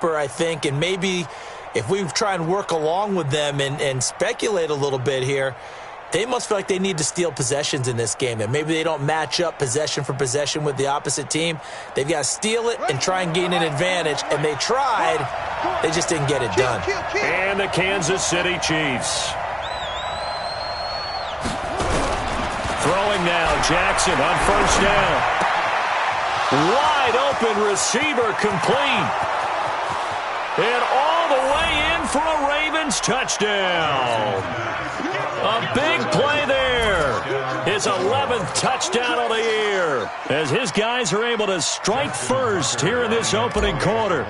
I think, and maybe if we try and work along with them and speculate a little bit here, they must feel like they need to steal possessions in this game, and maybe they don't match up possession for possession with the opposite team. They've got to steal it and try and gain an advantage, and they tried. They just didn't get it done. And the Kansas City Chiefs. Throwing now, Jackson on first down. Wide open receiver complete. And all the way in for a Ravens touchdown. A big play there. His 11th touchdown of the year as his guys are able to strike first here in this opening quarter.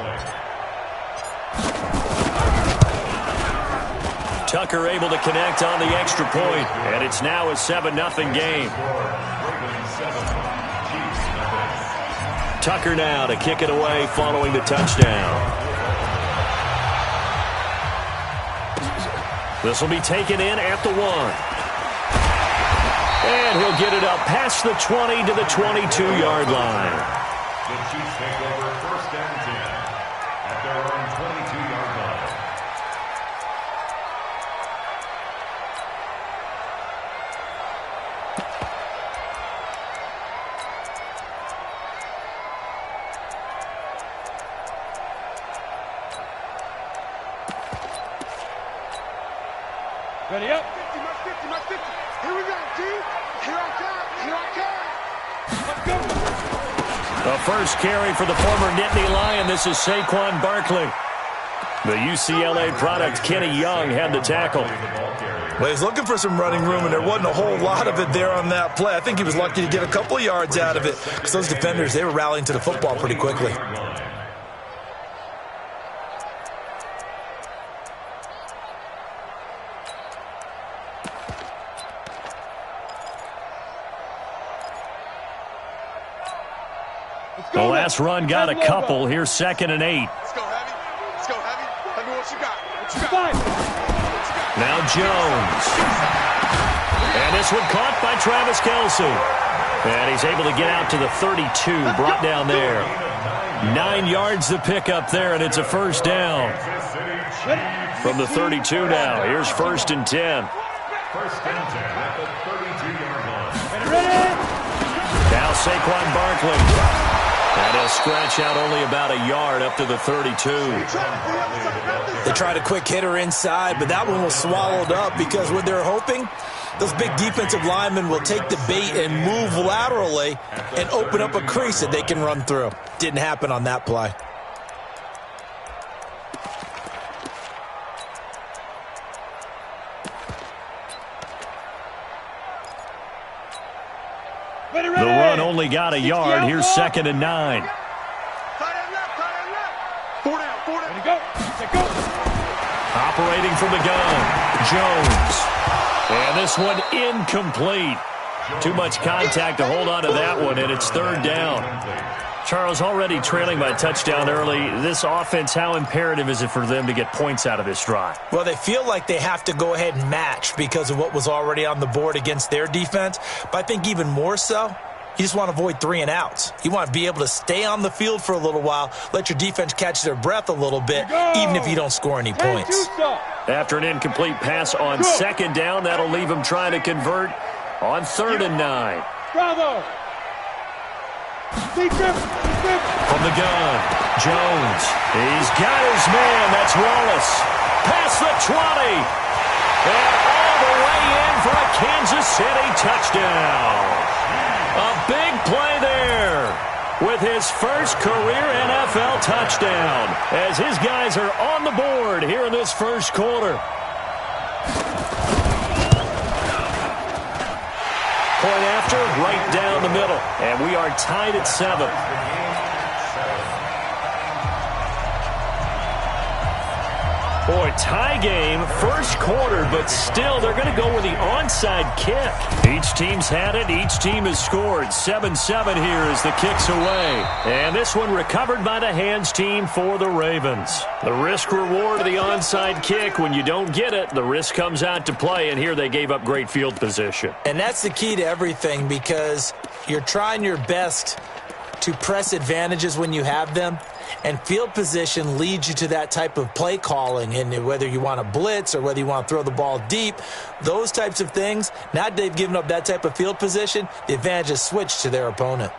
Tucker able to connect on the extra point, and it's now a 7-0 game. Tucker now to kick it away following the touchdown. This will be taken in at the 1. And he'll get it up past the 20 to the 22-yard line. The Chiefs take over first and 10 at their own 22-yard line. Ready up. 50, mark 50, mark 50. Here we go, G. Here I come. Here I come. Let's go. The first carry for the former Nittany Lion. This is Saquon Barkley. The UCLA product, Kenny Young, had the tackle. Well, he's looking for some running room, and there wasn't a whole lot of it there on that play. I think he was lucky to get a couple of yards out of it because those defenders, they were rallying to the football pretty quickly. The last run got a couple. Here's 2nd and 8. Let's go, Heavy. Let's go, Heavy. Tell me what you got. What you got? Now Jones. And this one caught by Travis Kelce. And he's able to get out to the 32, brought down there. 9 yards to pick up there, and it's a first down. From the 32 now. Here's 1st and 10. First and 10 at the 32-yard line. Now Saquon Barkley. And he'll scratch out only about a yard up to the 32. They tried a quick hitter inside, but that one was swallowed up because what they're hoping, those big defensive linemen will take the bait and move laterally and open up a crease that they can run through. Didn't happen on that play. The run only got a yard. Here's 2nd and 9. Operating from the gun, Jones. And this one incomplete. Too much contact to hold on to that one, and it's 3rd down. Charles, already trailing by a touchdown early. This offense, how imperative is it for them to get points out of this drive? Well, they feel like they have to go ahead and match because of what was already on the board against their defense. But I think even more so, you just want to avoid 3 and outs. You want to be able to stay on the field for a little while, let your defense catch their breath a little bit, even if you don't score any points. After an incomplete pass on 2nd down, that'll leave him trying to convert on 3rd and 9. Bravo. From the gun, Jones. He's got his man. That's Wallace. Past the 20. And all the way in for a Kansas City touchdown. A big play there with his first career NFL touchdown as his guys are on the board here in this first quarter. Point after, right down the middle. And we are tied at 7. Boy, tie game, first quarter, but still they're going to go with the onside kick. Each team's had it. Each team has scored. 7-7 here as the kick's away. And this one recovered by the hands team for the Ravens. The risk-reward of the onside kick, when you don't get it, the risk comes out to play, and here they gave up great field position. And that's the key to everything because you're trying your best to press advantages when you have them, and field position leads you to that type of play calling. And whether you want to blitz or whether you want to throw the ball deep, those types of things, now that they've given up that type of field position, the advantage is switched to their opponent.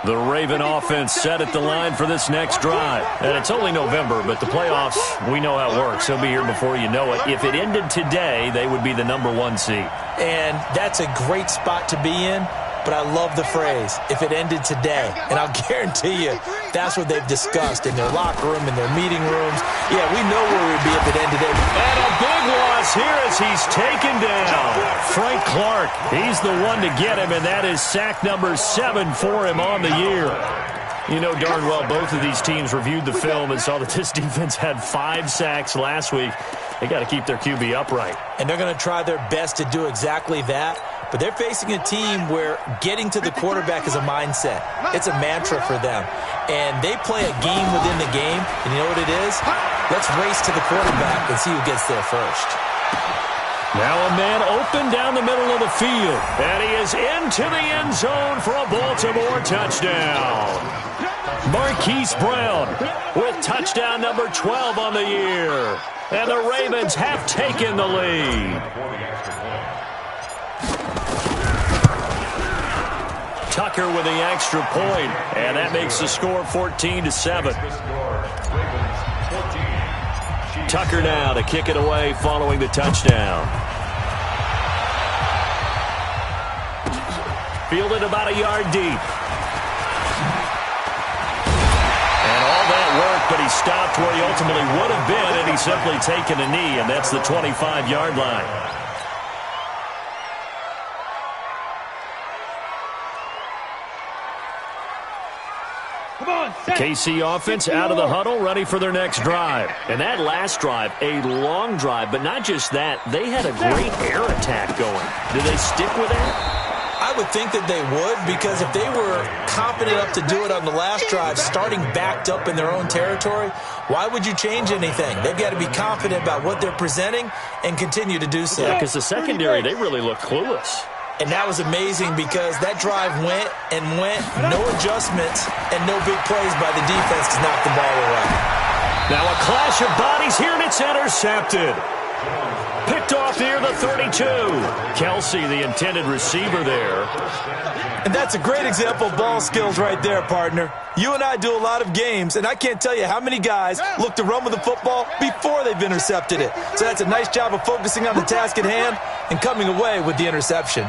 The Raven offense set at the line for this next drive. And it's only November, but the playoffs, we know how it works. They'll be here before you know it. If it ended today, they would be the #1 seed. And that's a great spot to be in, but I love the phrase, if it ended today. And I'll guarantee you, that's what they've discussed in their locker room, in their meeting rooms. Yeah, we know where we'd be if it ended today. And a big loss here as he's taken down. Frank Clark, he's the one to get him, and that is sack number 7 for him on the year. You know darn well both of these teams reviewed the film and saw that this defense had 5 sacks last week. They got to keep their QB upright. And they're going to try their best to do exactly that. But they're facing a team where getting to the quarterback is a mindset. It's a mantra for them. And they play a game within the game. And you know what it is? Let's race to the quarterback and see who gets there first. Now a man open down the middle of the field. And he is into the end zone for a Baltimore touchdown. Marquise Brown with touchdown number 12 on the year. And the Ravens have taken the lead. Tucker with the extra point, and that makes the score 14-7. Tucker now to kick it away following the touchdown. Fielded about a yard deep. And all that work, but he stopped where he ultimately would have been, and he's simply taken a knee, and that's the 25-yard line. KC offense out of the huddle, ready for their next drive. And that last drive, a long drive, but not just that. They had a great air attack going. Do they stick with that? I would think that they would, because if they were confident enough to do it on the last drive, starting backed up in their own territory, why would you change anything? They've got to be confident about what they're presenting and continue to do so. Yeah, because the secondary, they really look clueless. And that was amazing because that drive went and went, no adjustments and no big plays by the defense to knock the ball away. Now a clash of bodies here, and it's intercepted. Picked off near the 32. Kelsey, the intended receiver there. And that's a great example of ball skills right there, partner. You and I do a lot of games, and I can't tell you how many guys look to run with the football before they've intercepted it. So that's a nice job of focusing on the task at hand and coming away with the interception.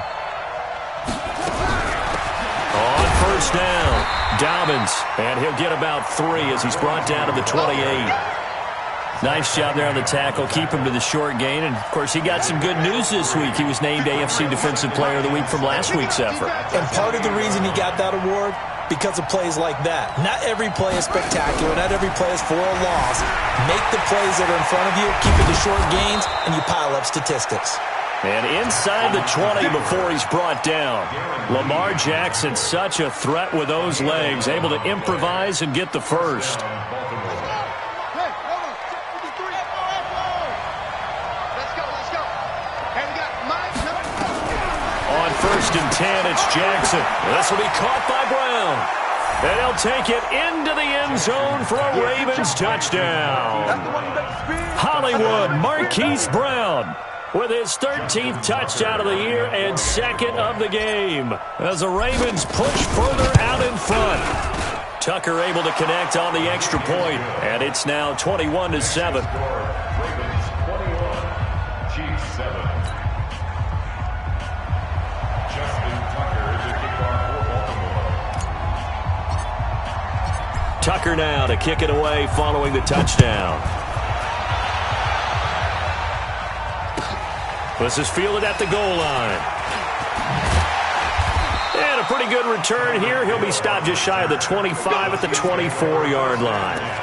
On first down, Dobbins, and he'll get about 3 as he's brought down to the 28. Nice job there on the tackle. Keep him to the short gain. And, of course, he got some good news this week. He was named AFC Defensive Player of the Week from last week's effort. And part of the reason he got that award, because of plays like that. Not every play is spectacular. Not every play is for a loss. Make the plays that are in front of you, keep it to short gains, and you pile up statistics. And inside the 20 before he's brought down. Lamar Jackson, such a threat with those legs, able to improvise and get the first. On first and 10, it's Jackson. This will be caught by Brown. And he'll take it into the end zone for a Ravens touchdown. Hollywood, Marquise Brown, with his 13th touchdown of the year and second of the game, as the Ravens push further out in front. Tucker able to connect on the extra point, and it's now 21-7. Tucker now to kick it away following the touchdown. This is fielded at the goal line. And a pretty good return here. He'll be stopped just shy of the 25 at the 24-yard line.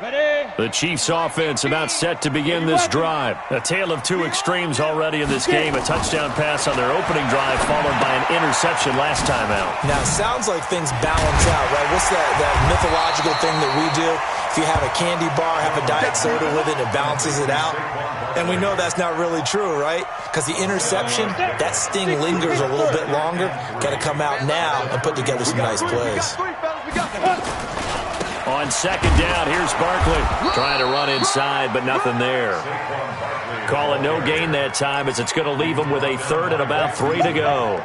The Chiefs offense about set to begin this drive. A tale of two extremes already in this game. A touchdown pass on their opening drive followed by an interception last time out. Now, it sounds like things balance out, right? What's that mythological thing that we do? If you have a candy bar, have a diet soda with it, it balances it out. And we know that's not really true, right? Because the interception, that sting lingers a little bit longer. Got to come out now and put together some nice plays. On second down, here's Barkley. Trying to run inside, but nothing there. Call it no gain that time as it's going to leave him with a third and about 3 to go.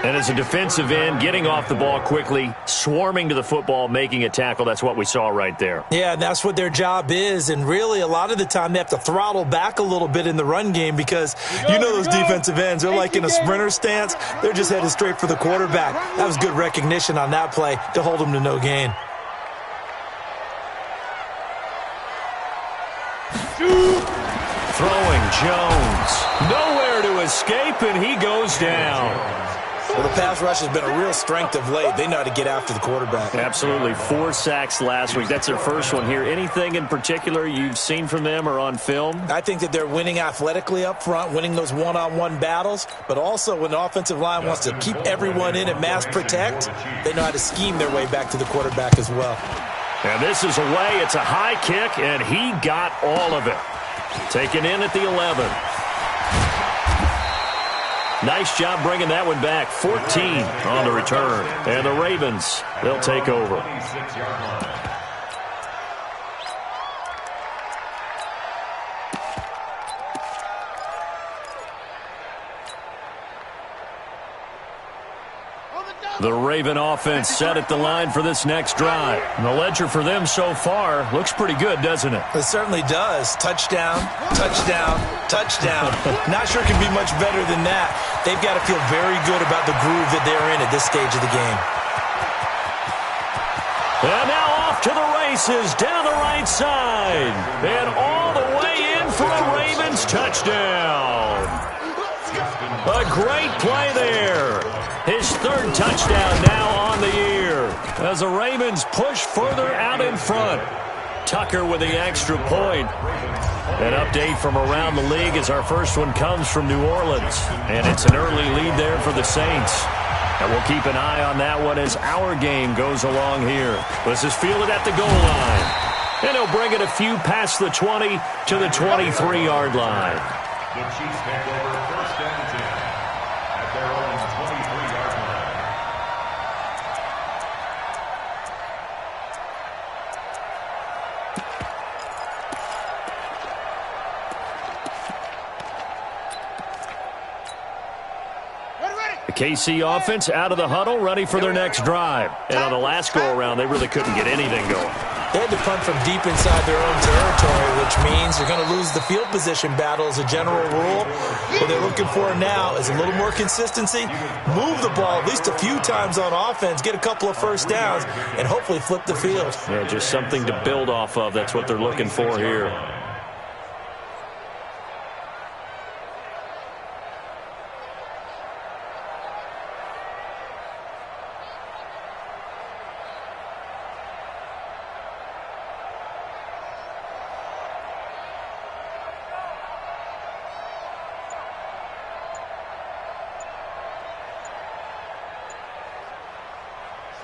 And as a defensive end, getting off the ball quickly, swarming to the football, making a tackle, that's what we saw right there. Yeah, and that's what their job is. And really, a lot of the time, they have to throttle back a little bit in the run game because you know those defensive ends, they're like in a sprinter stance. They're just headed straight for the quarterback. That was good recognition on that play to hold them to no gain. Throwing Jones. Nowhere to escape, and he goes down. Well, the pass rush has been a real strength of late. They know how to get after the quarterback. Absolutely. 4 sacks last week. That's their first one here. Anything in particular you've seen from them or on film? I think that they're winning athletically up front, winning those one-on-one battles, but also when the offensive line wants to keep everyone in and mass protect, they know how to scheme their way back to the quarterback as well. And this is away. It's a high kick, and he got all of it. Taken in at the 11. Nice job bringing that one back. 14 on the return. And the Ravens, they'll take over. The Raven offense set at the line for this next drive. And the ledger for them so far looks pretty good, doesn't it? It certainly does. Touchdown, touchdown, touchdown. Not sure it can be much better than that. They've got to feel very good about the groove that they're in at this stage of the game. And now off to the races down the right side. And all the way in for a Ravens touchdown. A great play there. His third touchdown now on the year as the Ravens push further out in front. Tucker with the extra point. An update from around the league as our first one comes from New Orleans. And it's an early lead there for the Saints. And we'll keep an eye on that one as our game goes along here. This is fielded at the goal line. And he'll bring it a few past the 20 to the 23-yard line. The Chiefs take over first and 10 at their own 23-yard line. The KC offense out of the huddle, ready for their next drive. And on the last go-around, they really couldn't get anything going. They had to punt from deep inside their own territory, which means you're going to lose the field position battle as a general rule. What they're looking for now is a little more consistency, move the ball at least a few times on offense, get a couple of first downs, and hopefully flip the field. Yeah, just something to build off of. That's what they're looking for here.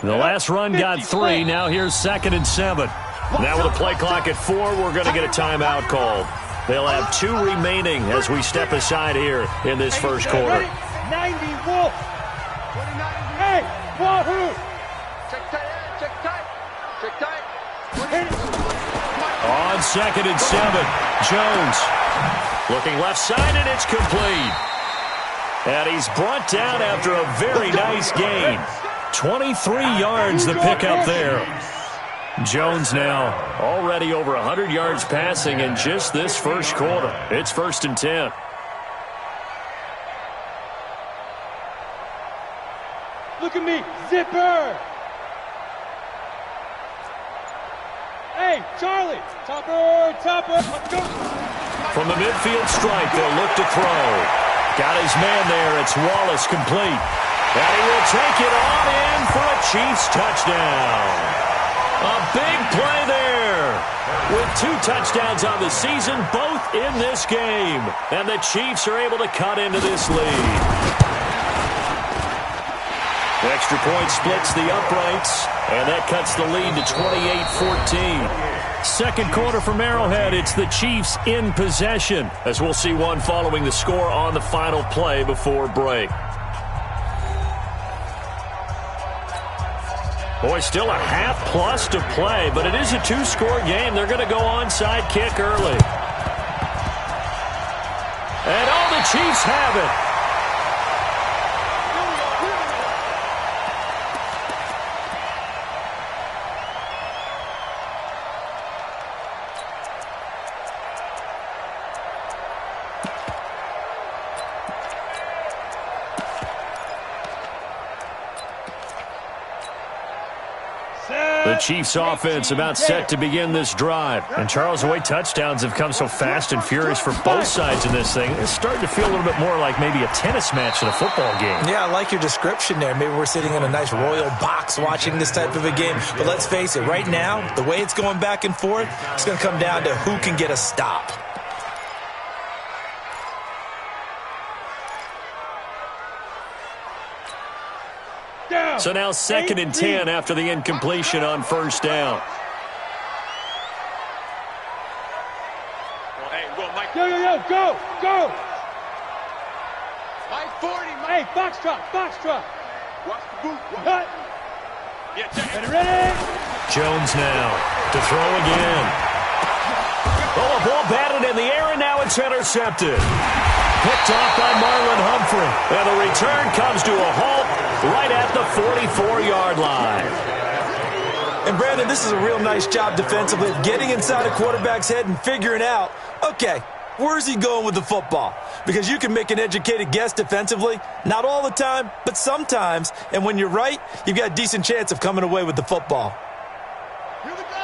The last run got 3. Now here's 2nd and 7. Now with a play clock at 4, we're going to get a timeout called. They'll have 2 remaining as we step aside here in this first quarter. 90 Wolf. hey, Wahoo. Check tight. On 2nd and 7, Jones looking left side, and it's complete. And he's brought down after a very nice gain. 23 yards the pickup there. Jones now already over 100 yards passing in just this first quarter. It's 1st and 10. Look at me, zipper. Hey, Charlie, topper, let's go. From the midfield stripe, they'll look to throw. Got his man there. It's Wallace complete. And he will take it on in for a Chiefs touchdown. A big play there. With 2 touchdowns on the season, both in this game. And the Chiefs are able to cut into this lead. Extra point splits the uprights, and that cuts the lead to 28-14. Second quarter from Arrowhead, it's the Chiefs in possession, as we'll see one following the score on the final play before break. Boy, still a half-plus to play, but it is a 2-score game. They're going to go onside kick early. And all the Chiefs have it. The Chiefs offense about set to begin this drive. And Charles, the way touchdowns have come so fast and furious for both sides in this thing, it's starting to feel a little bit more like maybe a tennis match in a football game. Yeah, I like your description there. Maybe we're sitting in a nice royal box watching this type of a game. But let's face it, right now, the way it's going back and forth, it's going to come down to who can get a stop. So now 2nd and 10 after the incompletion on first down. Yo, go! Mike 40, Mike. Hey, box truck. Watch the boot. Cut. Ready? Jones now to throw again. Oh, a ball batted in the air, and now it's intercepted. Picked off by Marlon Humphrey. And the return comes to a halt right at the 44-yard line. And, Brandon, this is a real nice job defensively of getting inside a quarterback's head and figuring out, okay, where's he going with the football? Because you can make an educated guess defensively. Not all the time, but sometimes. And when you're right, you've got a decent chance of coming away with the football.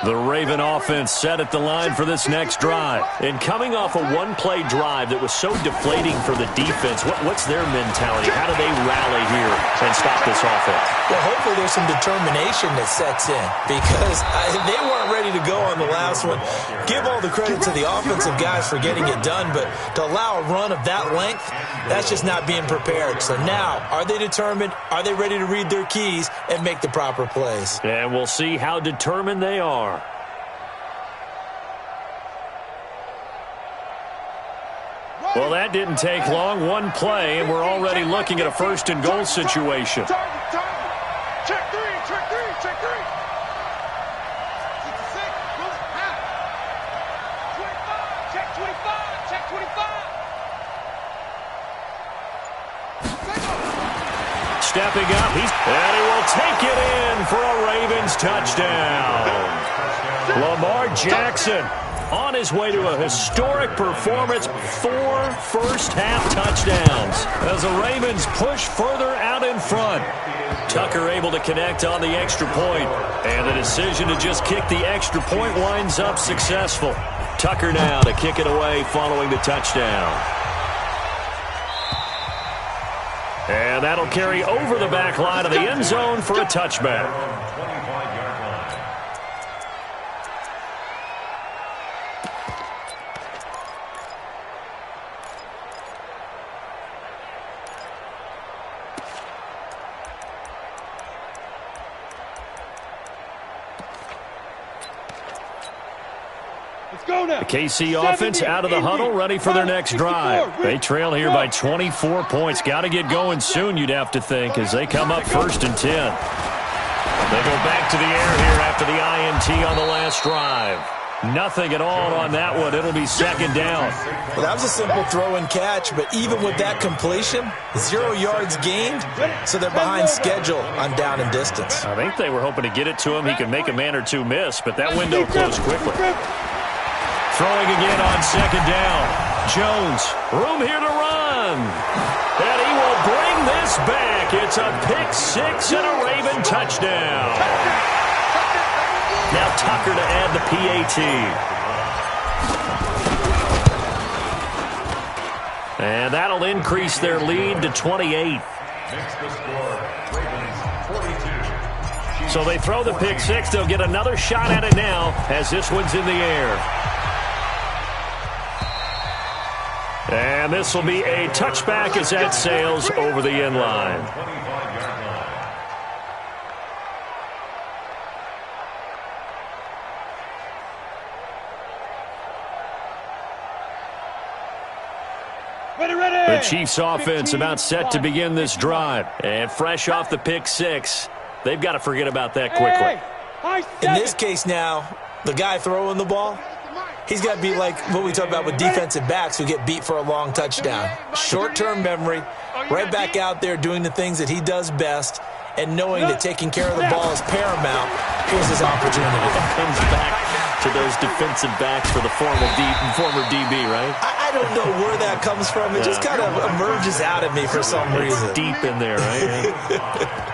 The Raven offense set at the line for this next drive. And coming off a one-play drive that was so deflating for the defense, what's their mentality? How do they rally here and stop this offense? Well, hopefully there's some determination that sets in because they weren't ready to go on the last one. Give all the credit to the offensive guys for getting it done, but to allow a run of that length, that's just not being prepared. So now, are they determined? Are they ready to read their keys and make the proper plays? And we'll see how determined they are. Well, that didn't take long. One play, and we're already looking at a 1st and goal situation. Check three. 66, 25, check 25, check 25. Stepping up, and he will take it in for a Ravens touchdown. Lamar Jackson on his way to a historic performance, 4 first-half touchdowns as the Ravens push further out in front. Tucker able to connect on the extra point, and the decision to just kick the extra point winds up successful. Tucker now to kick it away following the touchdown. And that'll carry over the back line of the end zone for a touchback. The KC offense out of the huddle, ready for their next drive. They trail here by 24 points. Got to get going soon, you'd have to think, as they come up 1st and 10. They go back to the air here after the INT on the last drive. Nothing at all on that one. It'll be 2nd down. Well, that was a simple throw and catch, but even with that completion, 0 yards gained, so they're behind schedule on down and distance. I think they were hoping to get it to him. He could make a man or two miss, but that window closed quickly. Throwing again on 2nd down. Jones, room here to run. And he will bring this back. It's a pick 6 and a Raven touchdown. Now Tucker to add the PAT. And that'll increase their lead to 28. So they throw the pick six. They'll get another shot at it now as this one's in the air. And this will be a touchback as that sails over the end line. The Chiefs offense about set to begin this drive. And fresh off the pick six, they've got to forget about that quickly. In this case now, the guy throwing the ball, he's got to be like what we talk about with defensive backs who get beat for a long touchdown. Short-term memory, right back out there doing the things that he does best, and knowing that taking care of the ball is paramount. Here's his opportunity. Comes back to those defensive backs for the former DB, right? I don't know where that comes from. It just kind of emerges out of me for some reason. Deep in there, right?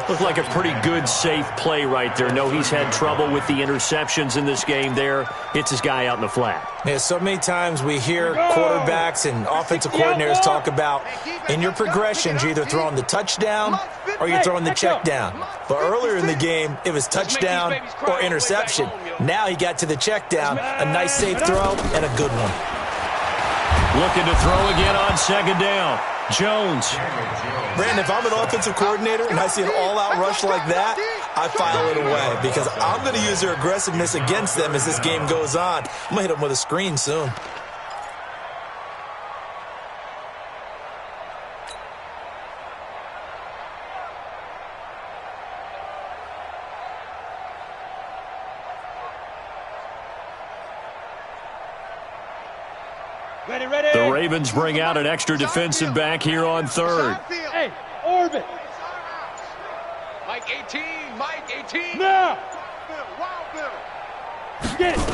Looked like a pretty good, safe play right there. No, he's had trouble with the interceptions in this game there. Hits his guy out in the flat. Yeah, so many times we hear quarterbacks and offensive coordinators talk about in your progressions, you're either throwing the touchdown or you're throwing the check down. But earlier in the game, it was touchdown or interception. Now he got to the check down, a nice safe throw, and a good one. Looking to throw again on second down. Jones. Brandon, if I'm an offensive coordinator and I see an all-out rush like that, I file it away because I'm going to use their aggressiveness against them as this game goes on. I'm going to hit them with a screen soon. The Ravens bring out an extra defensive back here on third. Hey, orbit. Mike 18, Mike 18. Now. Wild Bill. Get it.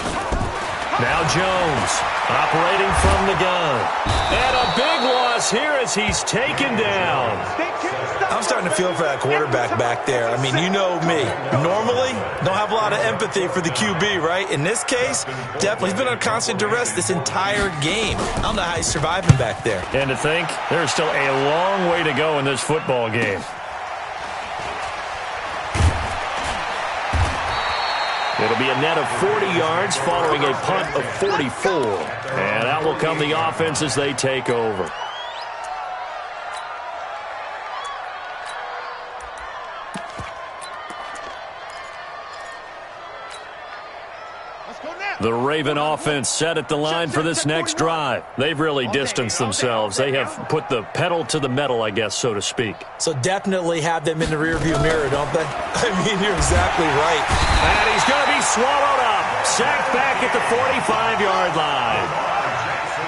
Now Jones operating from the gun. And a big loss here as he's taken down. I'm starting to feel for that quarterback back there. I mean, you know me. Normally, don't have a lot of empathy for the QB, right? In this case, definitely. He's been on constant duress this entire game. I don't know how he's surviving back there. And to think, there's still a long way to go in this football game. It'll be a net of 40 yards following a punt of 44. And out will come the offense as they take over. The Raven offense set at the line for this next drive. They've really distanced themselves. They have put the pedal to the metal, I guess, so to speak. So definitely have them in the rearview mirror, don't they? I mean, you're exactly right. And he's going to be swallowed up. Sacked back at the 45-yard line.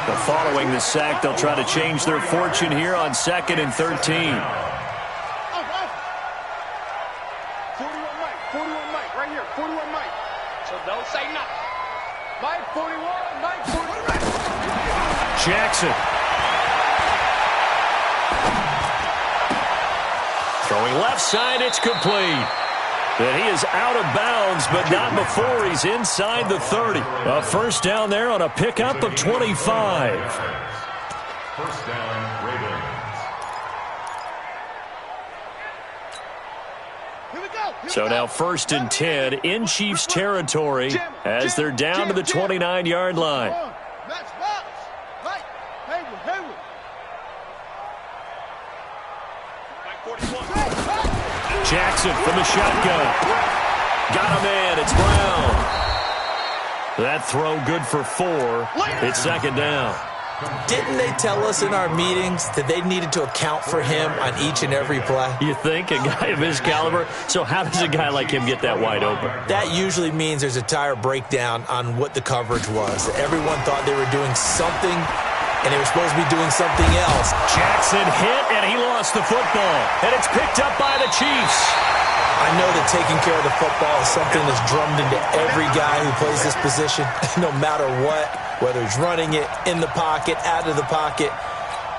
But following the sack, they'll try to change their fortune here on 2nd and 13. 41 Mike, right here. 41 Mike. So don't say nothing. Mike 41, Mike 41. Jackson. Throwing left side, it's complete. And he is out of bounds, but not before he's inside the 30. A first down there on a pickup of 25. First down, Ravens. So now 1st and 10 in Chiefs territory as they're down to the 29-yard line. Jackson from the shotgun. Got a man. It's Brown. That throw good for 4. It's 2nd down. Didn't they tell us in our meetings that they needed to account for him on each and every play? You think? A guy of his caliber? So how does a guy like him get that wide open? That usually means there's a tire breakdown on what the coverage was. Everyone thought they were doing something, and they were supposed to be doing something else. Jackson hit, and he lost the football. And it's picked up by the Chiefs. I know that taking care of the football is something that's drummed into every guy who plays this position, no matter what, whether he's running it, in the pocket, out of the pocket.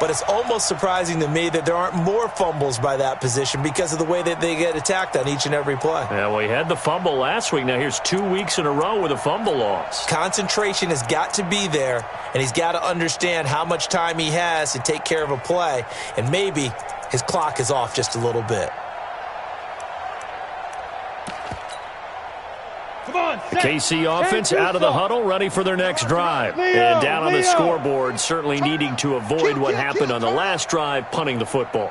But it's almost surprising to me that there aren't more fumbles by that position because of the way that they get attacked on each and every play. Yeah, well, he had the fumble last week. Now here's 2 weeks in a row with a fumble loss. Concentration has got to be there, and he's got to understand how much time he has to take care of a play, and maybe his clock is off just a little bit. The KC offense out of the huddle, ready for their next drive. And down on the scoreboard, certainly needing to avoid what happened on the last drive, punting the football.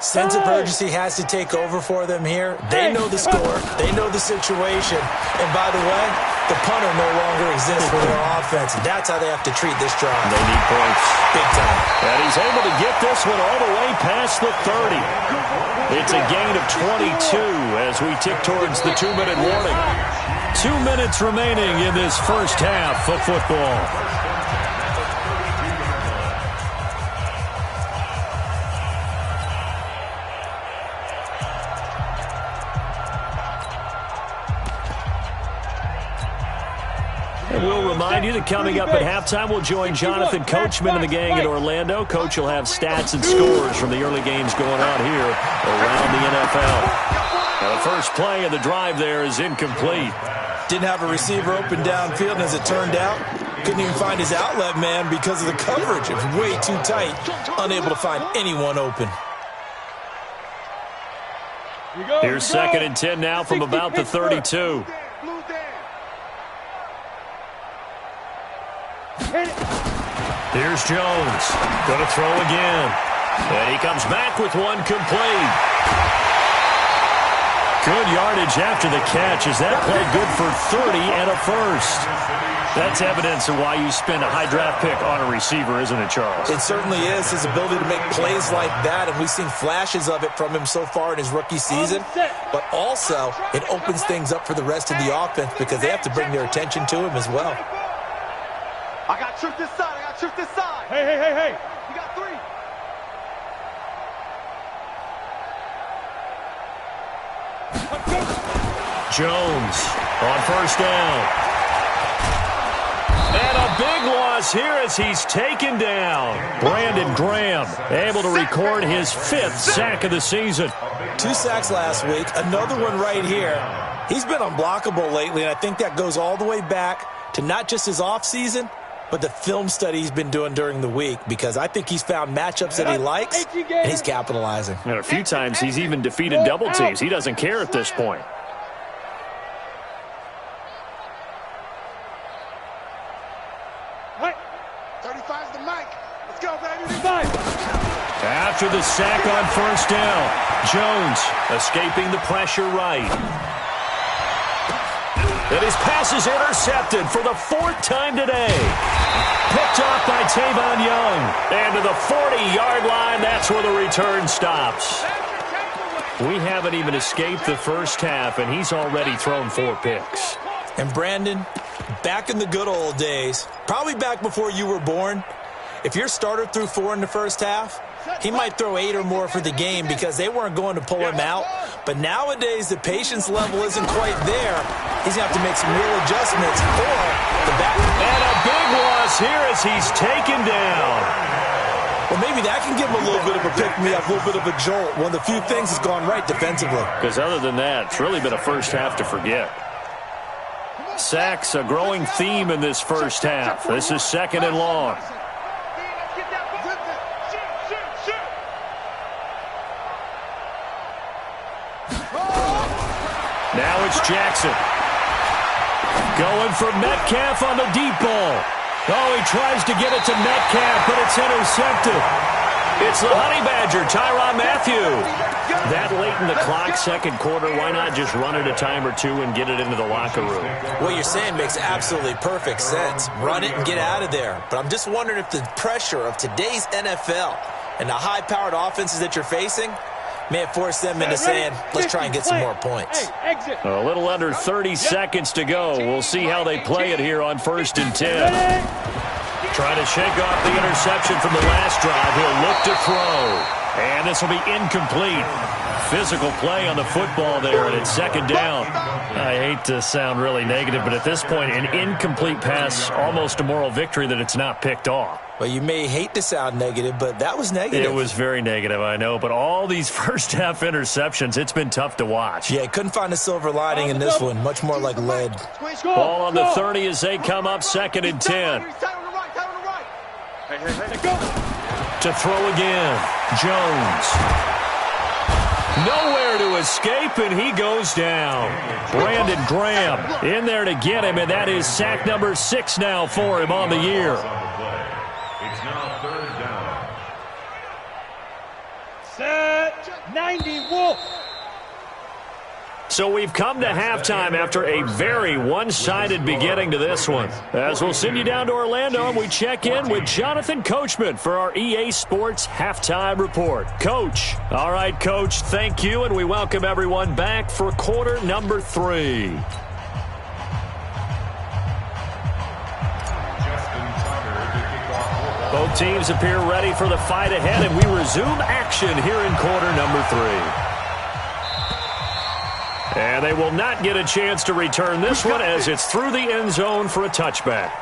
Sense of urgency has to take over for them here. They know the score. They know the situation. And by the way, the punter no longer exists for their offense. That's how they have to treat this drive. They need points. Big time. And he's able to get this one all the way past the 30. It's a gain of 22 as we tick towards the 2-minute warning. 2 minutes remaining in this first half of football. And we'll remind you that coming up at halftime, we'll join Jonathan Coachman and the gang in Orlando. Coach will have stats and scores from the early games going on here around the NFL. Now, the first play of the drive there is incomplete. Didn't have a receiver open downfield, and as it turned out, couldn't even find his outlet man because of the coverage. It was way too tight, unable to find anyone open. Here's 2nd and 10 now from about the 32. Here's Jones. Going to throw again. And he comes back with one complete. Good yardage after the catch as that play good for 30 and a first. That's evidence of why you spend a high draft pick on a receiver, isn't it, Charles? It certainly is. His ability to make plays like that, and we've seen flashes of it from him so far in his rookie season. But also, it opens things up for the rest of the offense because they have to bring their attention to him as well. I got trick this side. I got trick this side. Hey, hey, hey, hey. You got 3. Jones on first down. And a big loss here as he's taken down. Brandon Graham able to record his 5th sack of the season. 2 sacks last week, another one right here. He's been unblockable lately, and I think that goes all the way back to not just his offseason, but the film study he's been doing during the week, because I think he's found matchups that he likes, and he's capitalizing. And a few times he's even defeated double teams. He doesn't care at this point. Hey. 35's the mic. Let's go, baby. 5. After the sack on first down, Jones escaping the pressure right. And his pass is intercepted for the 4th time today. Picked off by Tavon Young. And to the 40-yard line, that's where the return stops. We haven't even escaped the first half, and he's already thrown 4 picks. And Brandon, back in the good old days, probably back before you were born, if your starter threw 4 in the first half, he might throw 8 or more for the game because they weren't going to pull him out. But nowadays, the patience level isn't quite there. He's going to have to make some real adjustments for the back. And a big loss here as he's taken down. Well, maybe that can give him a little bit of a pick-me-up, a little bit of a jolt. One of the few things that's gone right defensively. Because other than that, it's really been a first half to forget. Sacks, a growing theme in this first half. This is 2nd and long. Now it's Jackson. Going for Metcalf on the deep ball. Oh, he tries to get it to Metcalf, but it's intercepted. It's the Honey Badger, Tyrann Mathieu. That late in the clock, 2nd quarter, why not just run it a time or 2 and get it into the locker room? What you're saying makes absolutely perfect sense. Run it and get out of there. But I'm just wondering if the pressure of today's NFL and the high-powered offenses that you're facing may have forced them into saying, let's try and get some more points. A little under 30 seconds to go. We'll see how they play it here on 1st and 10. Trying to shake off the interception from the last drive. He'll look to throw. And this will be incomplete. Physical play on the football there, and it's 2nd down. I hate to sound really negative, but at this point, an incomplete pass, almost a moral victory that it's not picked off. Well, you may hate to sound negative, but that was negative. It was very negative, I know. But all these first-half interceptions, it's been tough to watch. Yeah, couldn't find a silver lining in this one. Much more like lead. Ball on the 30 as they come up 2nd and 10. To throw again, Jones. Nowhere to escape, and he goes down. Brandon Graham in there to get him, and that is sack number 6 now for him on the year. It's now third down. Set 90 Wolf. So we've come to halftime after a very one-sided beginning to this one. As we'll send you down to Orlando, and we check in with Jonathan Coachman for our EA Sports Halftime Report. Coach. All right, Coach, thank you, and we welcome everyone back for quarter number 3. Both teams appear ready for the fight ahead, and we resume action here in quarter number 3. And they will not get a chance to return this one as it's through the end zone for a touchback.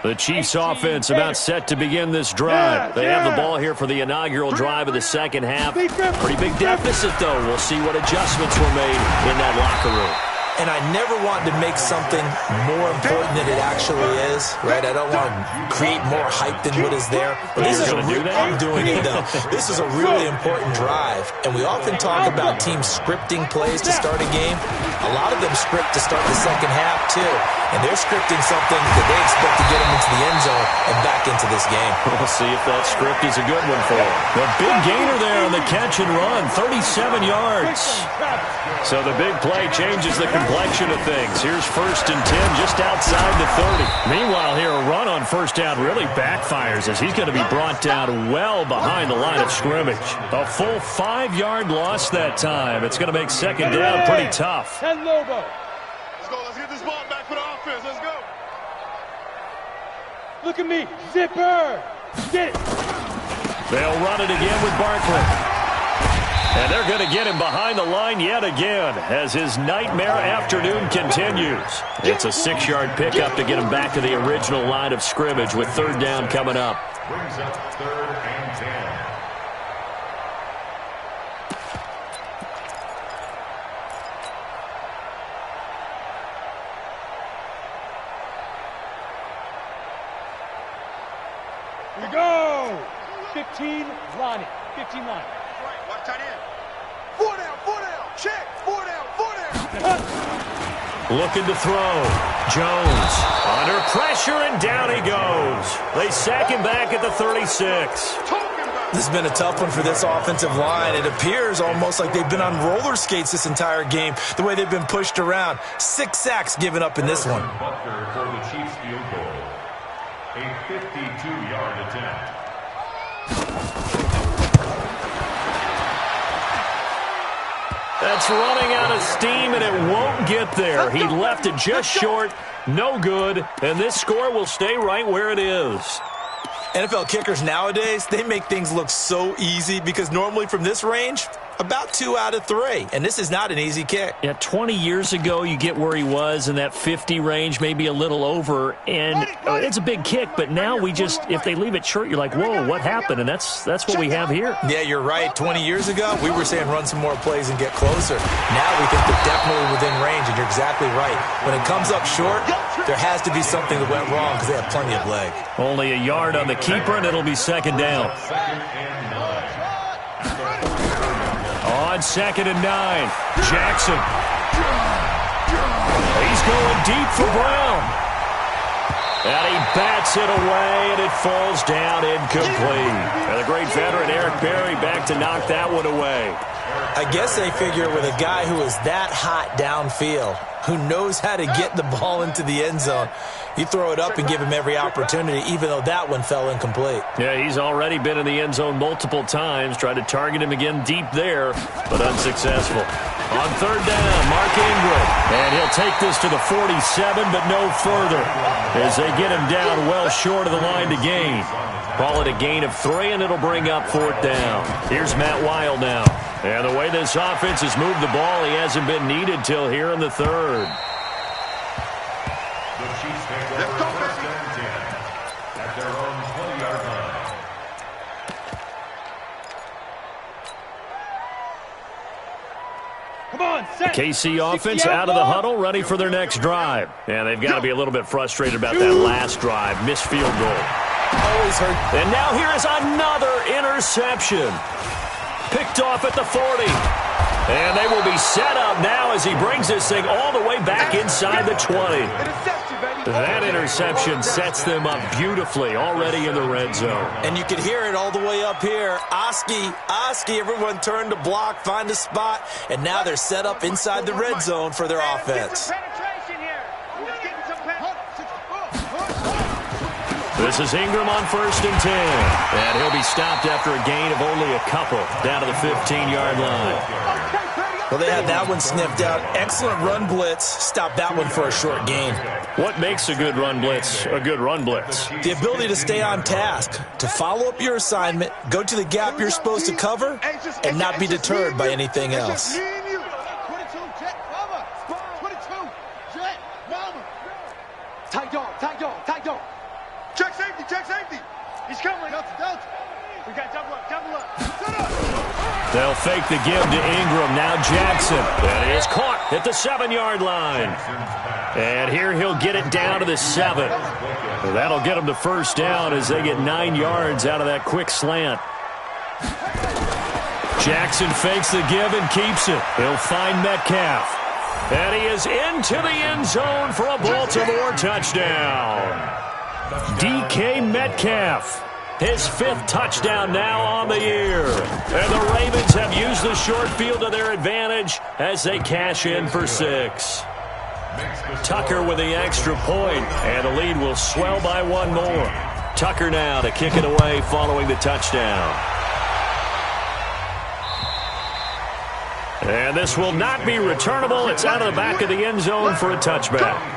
The Chiefs offense about set to begin this drive. They have the ball here for the inaugural drive of the second half. Pretty big deficit, though. We'll see what adjustments were made in that locker room. And I never want to make something more important than it actually is, right? I don't want to create more hype than what is there. But this is I'm doing it, though. This is a really important drive. And we often talk about teams scripting plays to start a game. A lot of them script to start the second half, too. And they're scripting something that they expect to get them into the end zone and back into this game. We'll see if that script is a good one for them. The big gainer there on the catch and run, 37 yards. So the big play changes the complexion of things. Here's 1st and 10 just outside the 30. Meanwhile, here a run on first down really backfires as he's going to be brought down well behind the line of scrimmage. A full 5-yard loss that time. It's going to make second down pretty tough. And Lobo. Let's go. Let's get this ball back for the offense. Let's go. Look at me. Zipper. Get it. They'll run it again with Barkley. And they're going to get him behind the line yet again as his nightmare afternoon continues. It's a 6-yard pickup to get him back to the original line of scrimmage with third down coming up. Brings up 3rd and 10. We go. 15 line. 15 line. Right. Watch tight end. 4 down. 4 down. Check. 4 down. 4 down. Looking to throw. Jones under pressure, and down he goes. They sack him back at the 36. This has been a tough one for this offensive line. It appears almost like they've been on roller skates this entire game, the way they've been pushed around. 6 sacks given up in this one. Butker for the Chiefs field goal. A 52-yard attempt. That's running out of steam, and it won't get there. He left it just short, no good, and this score will stay right where it is. NFL kickers nowadays, they make things look so easy because normally from this range, about 2 out of 3. And this is not an easy kick. Yeah, 20 years ago, you get where he was in that 50 range, maybe a little over. And it's a big kick, but now we just, if they leave it short, you're like, whoa, what happened? And that's what we have here. Yeah, you're right. 20 years ago, we were saying run some more plays and get closer. Now we think they're definitely within range, and you're exactly right. When it comes up short, there has to be something that went wrong because they have plenty of leg. Only a yard on the keeper, and it'll be second down. 2nd and 9. On 2nd and 9, Jackson. He's going deep for Brown. And he bats it away, and it falls down incomplete. And the great veteran Eric Berry back to knock that one away. I guess they figure with a guy who is that hot downfield, who knows how to get the ball into the end zone, you throw it up and give him every opportunity, even though that one fell incomplete. Yeah, he's already been in the end zone multiple times, tried to target him again deep there, but unsuccessful. On third down, Mark Ingram, and he'll take this to the 47, but no further, as they get him down well short of the line to gain. Call it a gain of 3, and it'll bring up 4th down. Here's Matt Weil now. And the way this offense has moved the ball, he hasn't been needed till here in the 3rd. The Chiefs take over 1st and 10 at their own 20-yard line. The KC offense out of the huddle, ready for their next drive. And they've got to be a little bit frustrated about that last drive. Missed field goal. Always hurt. And now here is another interception. Picked off at the 40. And they will be set up now as he brings this thing all the way back inside the 20. That interception sets them up beautifully already in the red zone. And you can hear it all the way up here. Oski, everyone turned to block, find a spot, and now they're set up inside the red zone for their offense. This is Ingram on 1st and 10. And he'll be stopped after a gain of only a couple down to the 15-yard line. Well, they had that one sniffed out. Excellent run blitz. Stop that one for a short gain. What makes a good run blitz a good run blitz? The ability to stay on task, to follow up your assignment, go to the gap you're supposed to cover, and not be deterred by anything else. Tight dog. Check safety. He's coming. We got double up. They'll fake the give to Ingram. Now Jackson. That is caught at the 7-yard line. And here he'll get it down to the 7. That'll get him the first down as they get 9 yards out of that quick slant. Jackson fakes the give and keeps it. He'll find Metcalf. And he is into the end zone for a Baltimore touchdown. DK Metcalf. His 5th touchdown now on the year. And the Ravens have used the short field to their advantage as they cash in for 6. Tucker with the extra point, and the lead will swell by 1 more. Tucker now to kick it away following the touchdown. And this will not be returnable. It's out of the back of the end zone for a touchback.